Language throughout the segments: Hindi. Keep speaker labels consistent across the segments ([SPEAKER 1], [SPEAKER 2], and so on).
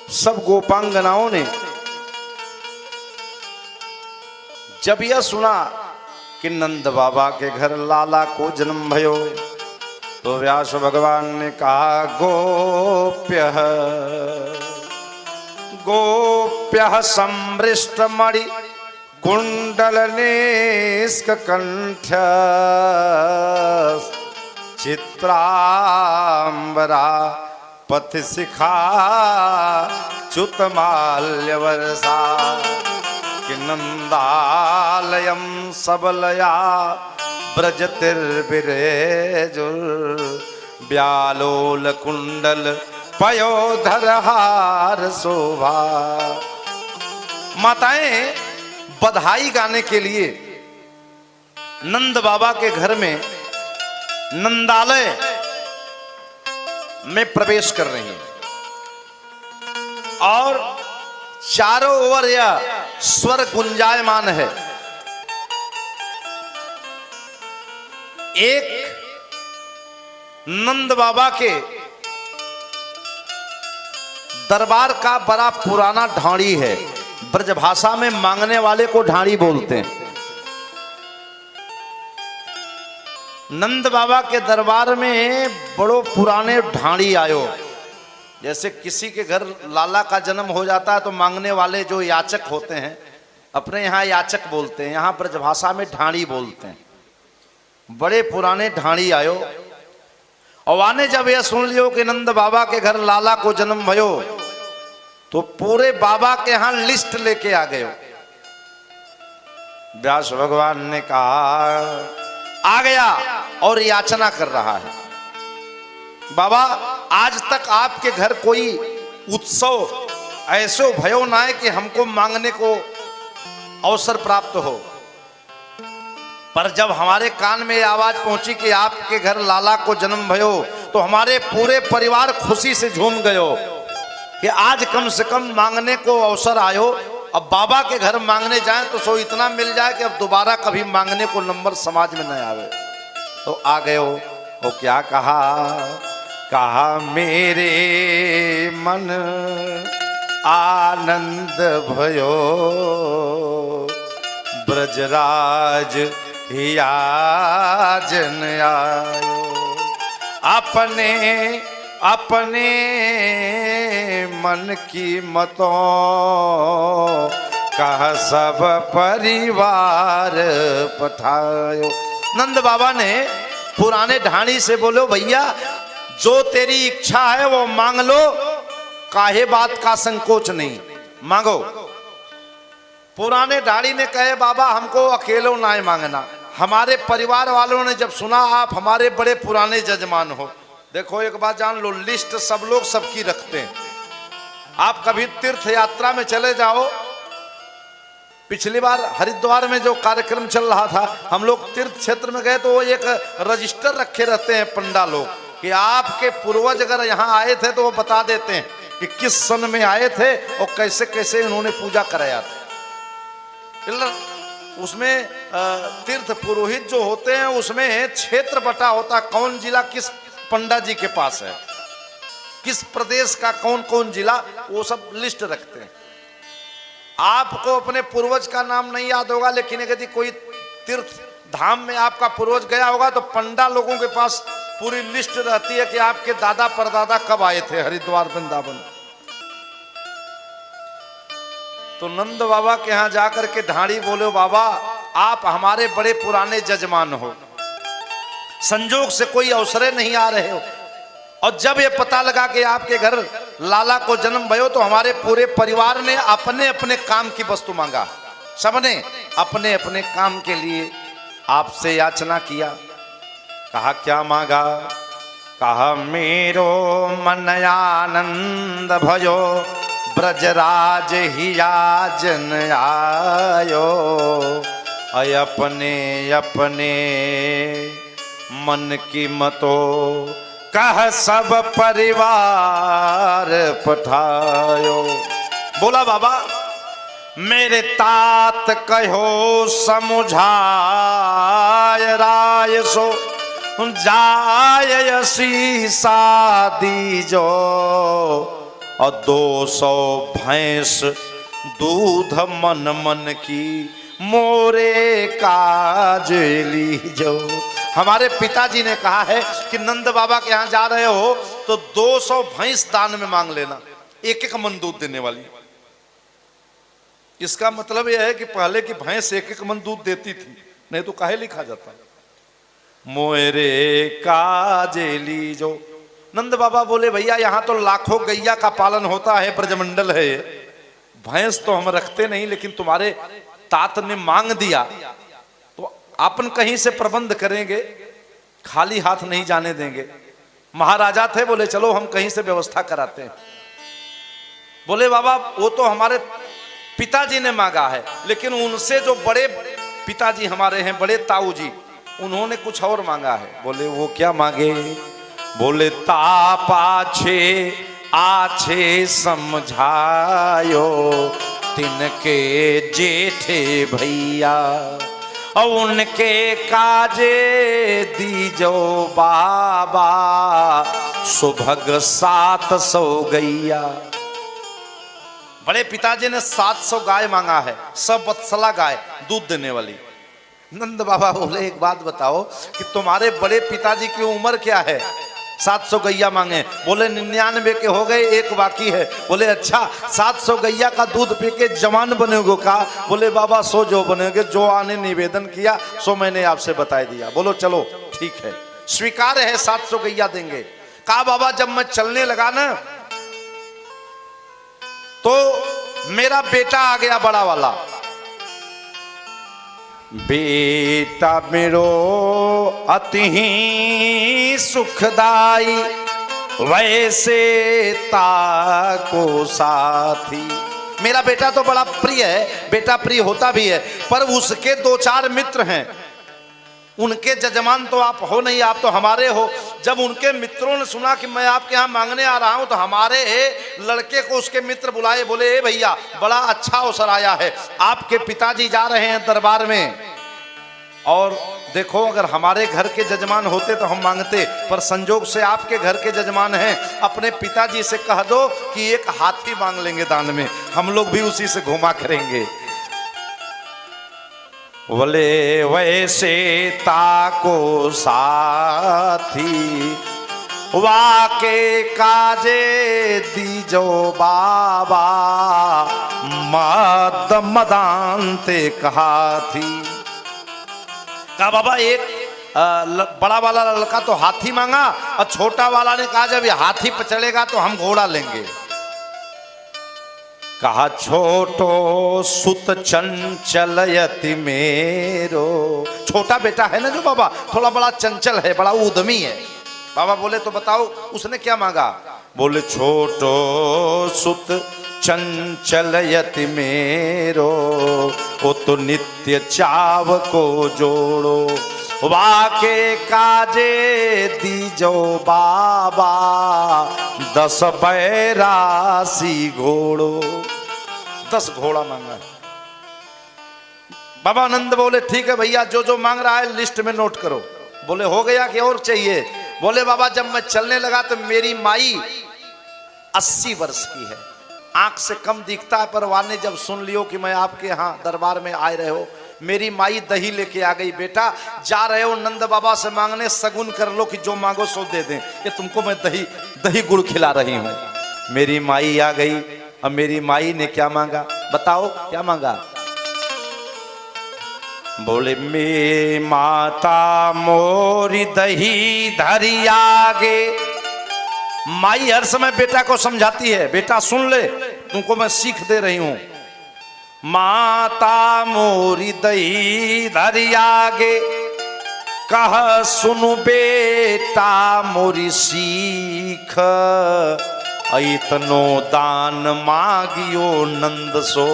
[SPEAKER 1] सब गोपांगनाओं ने जब यह सुना कि नंद बाबा के घर लाला को जन्म भयो, तो व्यास भगवान ने कहा गोप्य गोप्य समृष्ट मणि कुंडल निष्क कंठ चित्रांबरा पथ शिखा च्युत माल्य वर्षा कि नंदालयम सबलया ब्रजतिर्विरेजुर व्यालोल कुंडल पयोधर हार शोभा। माताएं बधाई गाने के लिए नंद बाबा के घर में नंदालय में प्रवेश कर रही हैं और चारों ओर यह स्वर गुंजायमान है। एक नंद बाबा के दरबार का बड़ा पुराना ढाणी है। ब्रजभाषा में मांगने वाले को ढाणी बोलते हैं। नंद बाबा के दरबार में बड़ो पुराने ढाणी आयो। जैसे किसी के घर लाला का जन्म हो जाता है तो मांगने वाले जो याचक होते हैं, अपने यहाँ याचक बोलते हैं, यहाँ ब्रजभाषा में ढाणी बोलते हैं। बड़े पुराने ढाणी आयो और आने जब यह सुन लियो कि नंद बाबा के घर लाला को जन्म भयो, तो पूरे बाबा के यहाँ लिस्ट लेके आ गए। व्यास भगवान ने कहा आ गया और याचना कर रहा है। बाबा आज तक आपके घर कोई उत्सव ऐसो भयो ना है कि हमको मांगने को अवसर प्राप्त हो, पर जब हमारे कान में आवाज पहुंची कि आपके घर लाला को जन्म भयो, तो हमारे पूरे परिवार खुशी से झूम गयो कि आज कम से कम मांगने को अवसर आयो। अब बाबा के घर मांगने जाएं तो सो इतना मिल जाए कि अब दोबारा कभी मांगने को नंबर समाज में न आवे। तो आ गए हो तो क्या कहा, कहा मेरे मन आनंद भयो ब्रजराज हियाजन आयो, अपने अपने मन की मतों कह सब परिवार पठायो। नंद बाबा ने पुराने ढाणी से बोलो भैया जो तेरी इच्छा है वो मांग लो, काहे बात का संकोच नहीं, मांगो। पुराने ढाणी ने कहे बाबा हमको अकेलो ना मांगना, हमारे परिवार वालों ने जब सुना आप हमारे बड़े पुराने जजमान हो। देखो एक बात जान लो, लिस्ट सब लोग सबकी रखते हैं। आप कभी तीर्थ यात्रा में चले जाओ, पिछली बार हरिद्वार में जो कार्यक्रम चल रहा था, हम लोग तीर्थ क्षेत्र में गए तो वो एक रजिस्टर रखे रहते हैं पंडा लोग कि आपके पूर्वज अगर यहाँ आए थे तो वो बता देते हैं कि किस सन में आए थे और कैसे कैसे उन्होंने पूजा कराया था। उसमें तीर्थ पुरोहित जो होते हैं उसमें क्षेत्र बटा होता, कौन जिला किस पंडा जी के पास है, किस प्रदेश का कौन कौन जिला, वो सब लिस्ट रखते हैं। आपको अपने पूर्वज का नाम नहीं याद होगा, लेकिन यदि कोई तीर्थ धाम में आपका पूर्वज गया होगा तो पंडा लोगों के पास पूरी लिस्ट रहती है कि आपके दादा परदादा कब आए थे हरिद्वार वृंदावन। तो नंद बाबा के यहाँ जाकर के ढाणी बोले बाबा आप हमारे बड़े पुराने जजमान हो, संजोग से कोई अवसरे नहीं आ रहे हो, और जब ये पता लगा कि आपके घर लाला को जन्म भयो तो हमारे पूरे परिवार ने अपने अपने काम की वस्तु मांगा। सबने अपने अपने काम के लिए आपसे याचना किया। कहा क्या मांगा, कहा मेरो मन आनंद भयो ब्रजराज हियाजन आयो, अपने अपने मन की मतो कह सब परिवार पठायो। बोला बाबा मेरे तात कहो समुझाय राय सो जाय सी शादी जो और 200 भैंस दूध मन मन की मोरे काज लीजो। हमारे पिताजी ने कहा है कि नंद बाबा के यहाँ जा रहे हो तो 200 भैंस दान में मांग लेना, एक एक मन दूध देने वाली। इसका मतलब यह है कि पहले की भैंस एक एक मन दूध देती थी, नहीं तो काहे लिखा जाता मोरे काजे लीजो। नंद बाबा बोले भैया यहाँ तो लाखों गैया का पालन होता है, ब्रजमंडल है, भैंस तो हम रखते नहीं, लेकिन तुम्हारे तात ने मांग दिया तो अपन कहीं से प्रबंध करेंगे, खाली हाथ नहीं जाने देंगे। महाराजा थे, बोले चलो हम कहीं से व्यवस्था कराते हैं। बोले बाबा वो तो हमारे पिताजी ने मांगा है, लेकिन उनसे जो बड़े पिताजी हमारे हैं, बड़े ताऊ जी, उन्होंने कुछ और मांगा है। बोले वो क्या मांगे? बोले तापाछे आछे समझायो तिनके जेठे भैया, और उनके काजे दीजो बाबा सुभग 700 गैया। बड़े पिताजी ने 700 गाय मांगा है, सब वत्सला गाय दूध देने वाली। नंद बाबा बोले एक बात बताओ कि तुम्हारे बड़े पिताजी की उम्र क्या है? 700 गैया मांगे। बोले 99 के हो गए, एक बाकी है। बोले अच्छा 700 गैया का दूध पी के जवान बनेगो का? बोले बाबा सो जो बनेगे, जो आने निवेदन किया सो मैंने आपसे बता दिया। बोलो चलो ठीक है, स्वीकार है, 700 गैया देंगे। कहा बाबा जब मैं चलने लगा ना तो मेरा बेटा आ गया, बड़ा वाला बेटा मेरो अति ही सुखदाई, वैसे ताको साथी। मेरा बेटा तो बड़ा प्रिय है, बेटा प्रिय होता भी है, पर उसके 2-4 मित्र हैं, उनके जजमान तो आप हो नहीं, आप तो हमारे हो। जब उनके मित्रों ने सुना कि मैं आपके यहाँ मांगने आ रहा हूं तो हमारे लड़के को उसके मित्र बुलाए, बोले ए भैया बड़ा अच्छा अवसर आया है, आपके पिताजी जा रहे हैं दरबार में, और देखो अगर हमारे घर के जजमान होते तो हम मांगते, पर संजोग से आपके घर के जजमान हैं, अपने पिताजी से कह दो कि एक हाथी मांग लेंगे दान में, हम लोग भी उसी से घुमा करेंगे। बोले वैसे ताको साथी, वाके काजे दीजो बाबा मद मदांते कहा थी। कहा बाबा एक बड़ा वाला लड़का तो हाथी मांगा और छोटा वाला ने कहा जब ये हाथी पर चढ़ेगा तो हम घोड़ा लेंगे। कहा छोटो सुत चंचल यति मेरो, छोटा बेटा है ना जो बाबा थोड़ा बड़ा चंचल है, बड़ा उद्यमी है। बाबा बोले तो बताओ उसने क्या मांगा? बोले छोटो सुत चंचल यति मेरो, वो तो नित्य चाव को जोड़ो, वाके काजे दीजो बाबा 10 बैरासी घोड़ो। 10 घोड़ा मांगा है। बाबा आनंद बोले ठीक है भैया, जो जो मांग रहा है लिस्ट में नोट करो। बोले हो गया कि और चाहिए? बोले बाबा जब मैं चलने लगा तो मेरी माई 80 वर्ष की है, आंख से कम दिखता है, पर वाने जब सुन लियो कि मैं आपके यहाँ दरबार में आए रहे हो, मेरी माई दही लेके आ गई। बेटा जा रहे हो नंद बाबा से मांगने, सगुन कर लो कि जो मांगो सो दे दें, ये तुमको मैं दही गुड़ खिला रही हूँ। मेरी माई आ गई। अब मेरी माई ने क्या मांगा बताओ? क्या मांगा? बोले मे माता मोरी दही धरी आगे। माई हर समय बेटा को समझाती है, बेटा सुन ले, तुमको मैं सीख दे रही हूं। माता मोरी दही धरी आगे, कह सुनु बेटा मोरी सीख, इतनो दान मांगियो नंद सो,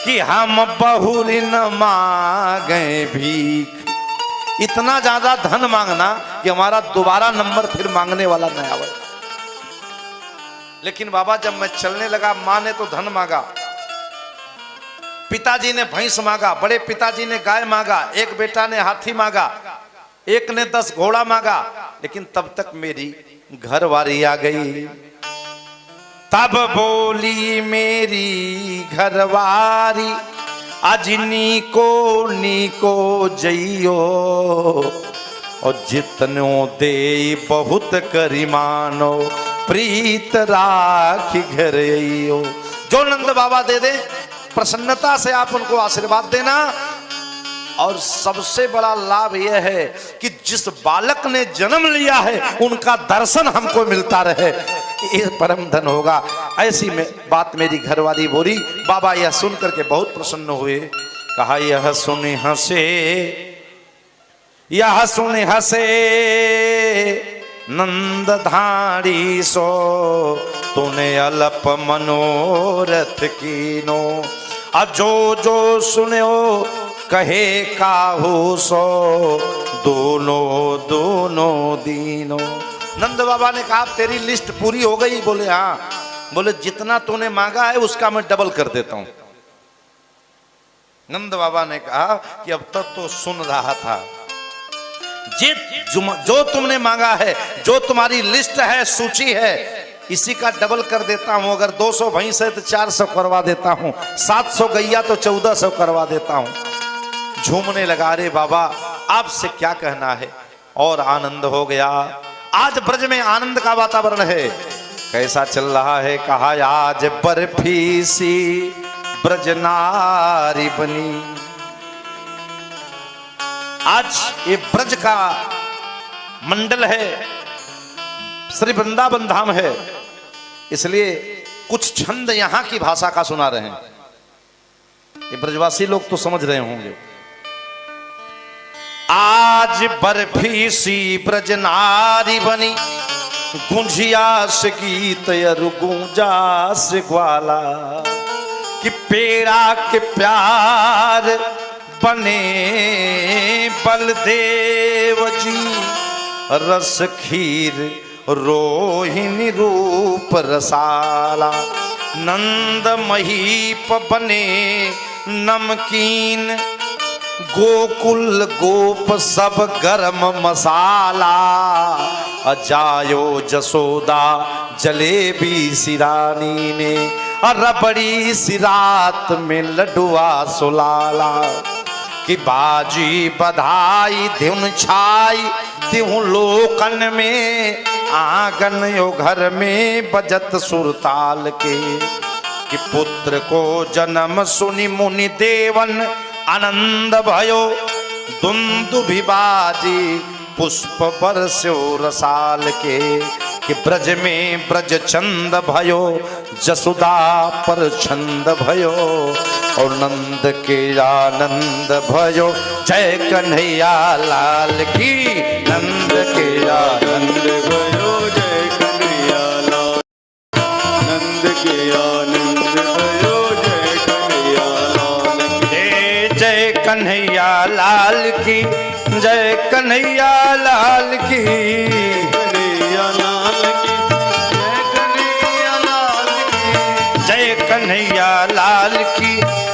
[SPEAKER 1] कि हम बहुरी न मांगे भीख। इतना ज्यादा धन मांगना कि हमारा दोबारा नंबर फिर मांगने वाला न आवे। लेकिन बाबा जब मैं चलने लगा, माँ ने तो धन मांगा, पिताजी ने भैंस मांगा, बड़े पिताजी ने गाय मांगा, एक बेटा ने हाथी मांगा, एक ने 10 घोड़ा मांगा, लेकिन तब तक मेरी घरवाली आ गई। तब बोली मेरी घरवारी, आज नीको जइयो, और जितनो दे बहुत करी मानो, प्रीत राखी घर आइयो। जो नंद बाबा दे दे प्रसन्नता से आप उनको आशीर्वाद देना। और सबसे बड़ा लाभ यह है कि जिस बालक ने जन्म लिया है उनका दर्शन हमको मिलता रहे, ये परम धन होगा। ऐसी में बात मेरी घरवाली बोली। बाबा यह सुन करके बहुत प्रसन्न हुए। कहा यह सुन हंसे नंद धारी सो, तूने अलप मनोरथ कीनो, जो सुनो कहे काहू सो, दोनों दीनो। नंद बाबा ने कहा तेरी लिस्ट पूरी हो गई? बोले हाँ। बोले जितना तूने मांगा है उसका मैं डबल कर देता हूं। नंद बाबा ने कहा कि अब तक तो सुन रहा था, जो तुमने मांगा है, जो तुम्हारी लिस्ट है, सूची है, इसी का डबल कर देता हूं। अगर 200 भैंस है तो 400 करवा देता हूं, 700 गैया तो 1400 करवा देता हूं। झूमने लगा। रे बाबा आपसे क्या कहना है। और आनंद हो गया। आज ब्रज में आनंद का वातावरण है। कैसा चल रहा है? कहा आज बर्फी सी ब्रजनारी बनी। आज ये ब्रज का मंडल है, श्री वृंदावन धाम है, इसलिए कुछ छंद यहां की भाषा का सुना रहे हैं। ये ब्रजवासी लोग तो समझ रहे होंगे। आज बर्फी सी ब्रजनारी बनी, गुंजिया से गीत अरु गूंजा से ग्वाला, कि पेड़ा के प्यार बने बलदेव जी, रस खीर रोहिणी रूप रसाला, नंद महीप बने नमकीन, गोकुल गोप सब गरम मसाला, अजायो जसोदा जलेबी सिरानी ने, रबड़ी सिरात में लडुआ सुलाला, कि बाजी बधाई धुन छाई त्यों लोकन में, आंगन यो घर में बजत सुरताल के, कि पुत्र को जन्म सुनि मुनि देवन, आनंद भयो दुंदुभि बाजी पुष्प बरस्यो रसाल के, कि ब्रज में ब्रज चंद भयो जसुदा पर छंद भयो, और नंद के आनंद भयो जय कन्हैया लाल की, नंद के आनंद भयो जय कन्हैया लाल, नंद के आनंद भयो जय कन्हैया लाल की, जय कन्हैया लाल की, जय कन्हैया लाल की, कन्हैया लाल की, जय कन्हैया लाल की,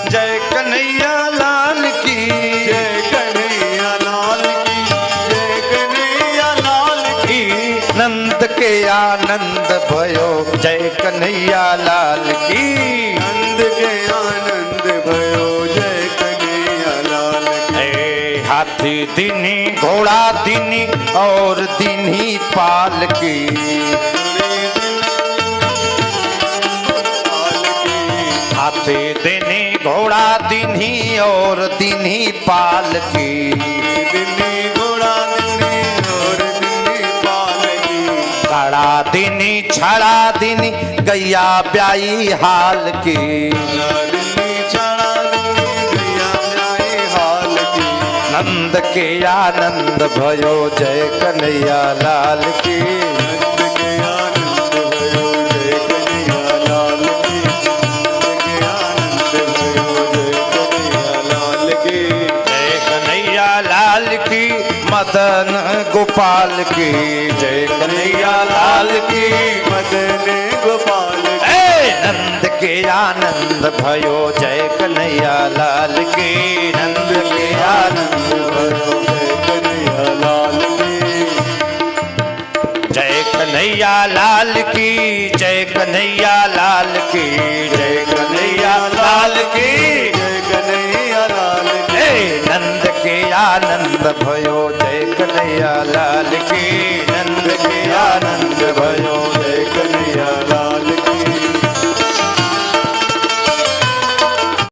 [SPEAKER 1] जय कन्हैया लाल की, जय कन्हैया लाल की, जय कन्हैया लाल की, नंद के आनंद भयो जय कन्हैया लाल की, नंद के आनंद भयो जय कन्हैया लाल की, हाथी दिनी घोड़ा दिनी और दिनी पाल की, हाथी दिनी घोड़ा दिनी और दिनी पाल की, दिनी घोड़ा दिनी और दिनी पाल की, घड़ा दिनी छड़ा दिनी गैया ब्याई हाल की, दिनी छड़ा दिनी गैया ब्याई हाल की, नंद के आनंद भयो जय कन्हैया लाल की, नंद के आनंद भयो जय कन्हैया लाल की, जय कन्हैया लाल की, मदन गोपाल की, जय कन्हैया लाल की, मदन गोपाल की, नंद के आनंद भयो जय कन्हैया लाल की, नंद के आनंद भयो जय कन्हैया लाल की, जय कन्हैया लाल की जय, कन्हैया लाल की जय, कन्हैया लाल की
[SPEAKER 2] जय कन्हैया लाल की
[SPEAKER 1] नंद के आनंद भयो जय कन्हैया लाल